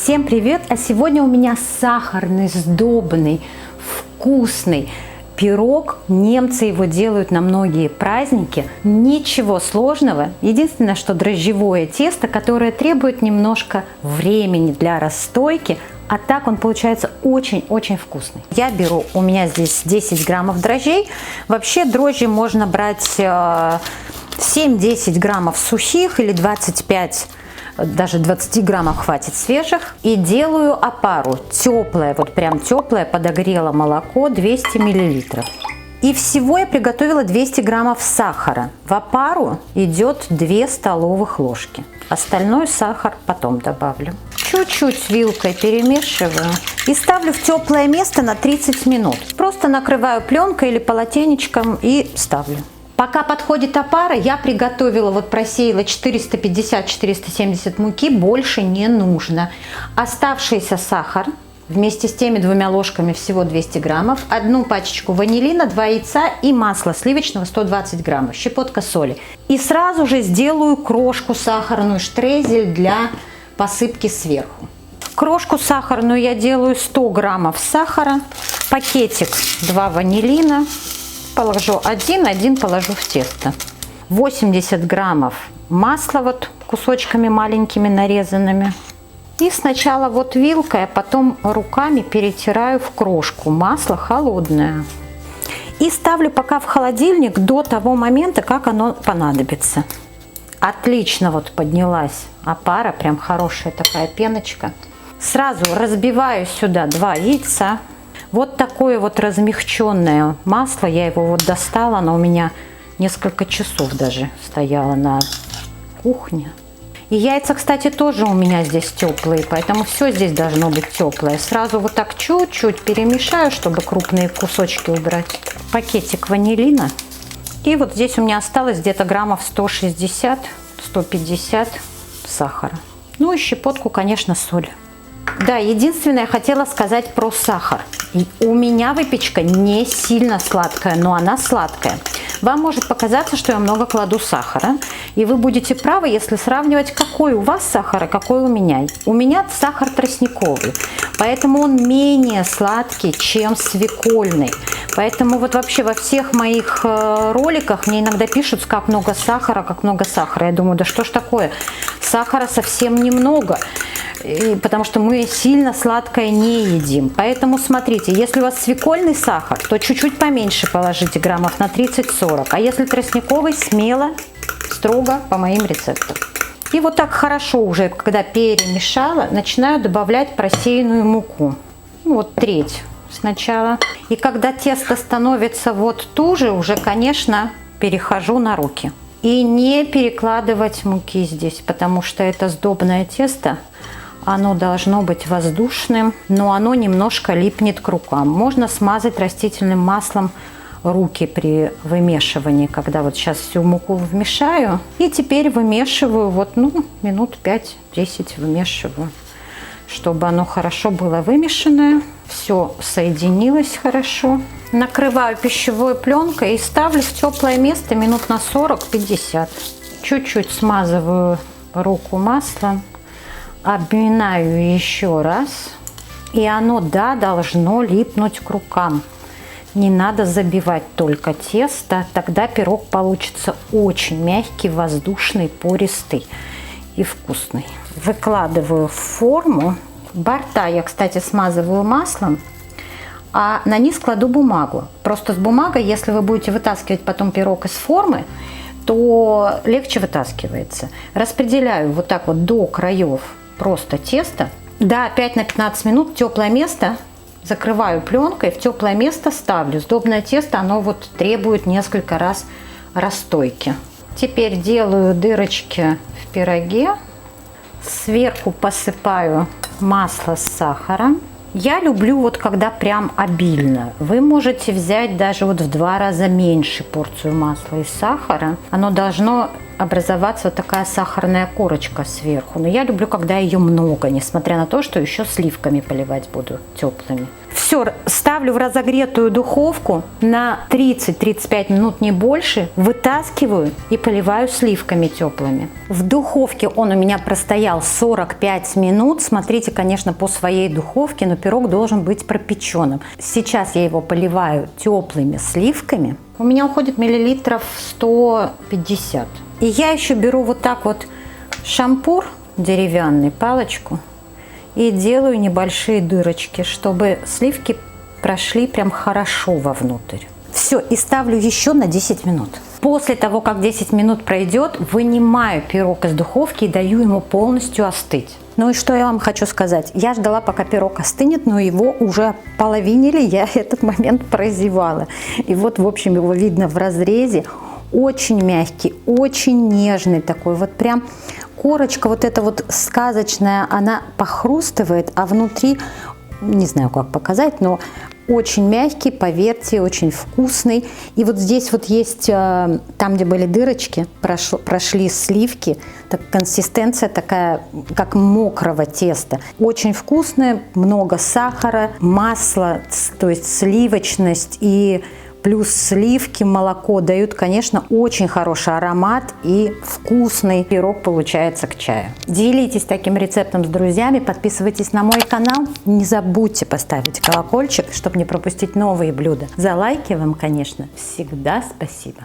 Всем привет! А сегодня у меня сахарный, сдобный, вкусный пирог. Немцы его делают на многие праздники. Ничего сложного. Единственное, что дрожжевое тесто, которое требует немножко времени для расстойки. А так он получается очень-очень вкусный. Я беру, у меня здесь 10 граммов дрожжей. Вообще дрожжи можно брать 7-10 граммов сухих или 25, даже 20 граммов хватит свежих. И делаю опару. Теплое, вот прям теплое, подогрело молоко 200 миллилитров. И всего я приготовила 200 граммов сахара. В опару идет 2 столовых ложки. Остальной сахар потом добавлю. Чуть-чуть вилкой перемешиваю и ставлю в теплое место на 30 минут. Просто накрываю пленкой или полотенечком и ставлю. Пока подходит опара, я приготовила, вот просеяла 450-470 муки, больше не нужно. Оставшийся сахар вместе с теми 2 ложками, всего 200 граммов, 1 пачечку ванилина, 2 яйца и масло сливочного 120 граммов, щепотка соли. И сразу же сделаю крошку сахарную, штрезель для посыпки сверху. Крошку сахарную я делаю 100 граммов сахара, пакетик 2 ванилина. Положу один положу в тесто. 80 граммов масла вот кусочками маленькими нарезанными. И сначала вот вилкой, а потом руками перетираю в крошку. Масло холодное. И ставлю пока в холодильник до того момента, как оно понадобится. Отлично вот поднялась опара, прям хорошая такая пеночка. Сразу разбиваю сюда 2 яйца. Вот такое вот размягченное масло, я его вот достала, оно у меня несколько часов даже стояло на кухне. И яйца, кстати, тоже у меня здесь теплые, поэтому все здесь должно быть теплое. Сразу вот так чуть-чуть перемешаю, чтобы крупные кусочки убрать. Пакетик ванилина. И вот здесь у меня осталось где-то граммов 160-150 сахара. Ну и щепотку, конечно, соли. Да, единственное, я хотела сказать про сахар. У меня выпечка не сильно сладкая, но она сладкая. Вам может показаться, что я много кладу сахара, и вы будете правы, если сравнивать, какой у вас сахар, а какой у меня. У меня сахар тростниковый, поэтому он менее сладкий, чем свекольный. Поэтому вот вообще во всех моих роликах мне иногда пишут, как много сахара, как много сахара. Я думаю, да что ж такое, сахара совсем немного. Потому что мы сильно сладкое не едим. Поэтому смотрите, если у вас свекольный сахар, то чуть-чуть поменьше положите, граммов на 30-40. А если тростниковый, смело, строго по моим рецептам. И вот так хорошо уже, когда перемешала, начинаю добавлять просеянную муку. Вот треть сначала. И когда тесто становится вот туже, уже, конечно, перехожу на руки. И не перекладывать муки здесь, потому что это сдобное тесто. Оно должно быть воздушным, но оно немножко липнет к рукам. Можно смазать растительным маслом руки при вымешивании, когда вот сейчас всю муку вмешаю. И теперь вымешиваю, вот, минут 5-10 вымешиваю, чтобы оно хорошо было вымешанное. Все соединилось хорошо. Накрываю пищевой пленкой и ставлю в теплое место минут на 40-50. Чуть-чуть смазываю руку маслом. Обминаю еще раз, и оно, да, должно липнуть к рукам. Не надо забивать только тесто, тогда пирог получится очень мягкий, воздушный, пористый и вкусный. Выкладываю в форму. Борта я, кстати, смазываю маслом, а на низ кладу бумагу. Просто с бумагой, если вы будете вытаскивать потом пирог из формы, то легче вытаскивается. Распределяю вот так вот до краев просто тесто. Да, 5 на 15 минут в теплое место, закрываю пленкой, в теплое место ставлю. Сдобное тесто, оно вот требует несколько раз расстойки. Теперь делаю дырочки в пироге. Сверху посыпаю масло с сахаром. Я люблю вот когда прям обильно. Вы можете взять даже вот в 2 раза меньше порцию масла и сахара. Оно должно образоваться вот такая сахарная корочка сверху. Но я люблю, когда ее много, несмотря на то, что еще сливками поливать буду теплыми. Все, ставлю в разогретую духовку на 30-35 минут, не больше. Вытаскиваю и поливаю сливками теплыми. В духовке он у меня простоял 45 минут. Смотрите, конечно, по своей духовке, но пирог должен быть пропеченным. Сейчас я его поливаю теплыми сливками. У меня уходит миллилитров 150. И я еще беру вот так вот шампур деревянный, палочку, и делаю небольшие дырочки, чтобы сливки прошли прям хорошо вовнутрь. Все, и ставлю еще на 10 минут. После того, как 10 минут пройдет, вынимаю пирог из духовки и даю ему полностью остыть. Ну и что я вам хочу сказать. Я ждала, пока пирог остынет, но его уже половинили, я этот момент прозевала. И вот, в общем, его видно в разрезе. Очень мягкий, очень нежный такой. Вот прям корочка вот эта вот сказочная, она похрустывает, а внутри, не знаю, как показать, но очень мягкий, поверьте, очень вкусный. И вот здесь вот есть, там, где были дырочки, прошли сливки. Так, консистенция такая, как мокрого теста. Очень вкусное, много сахара, масла, то есть сливочность и плюс сливки, молоко дают, конечно, очень хороший аромат и вкусный пирог получается к чаю. Делитесь таким рецептом с друзьями, подписывайтесь на мой канал. Не забудьте поставить колокольчик, чтобы не пропустить новые блюда. За лайки вам, конечно, всегда спасибо.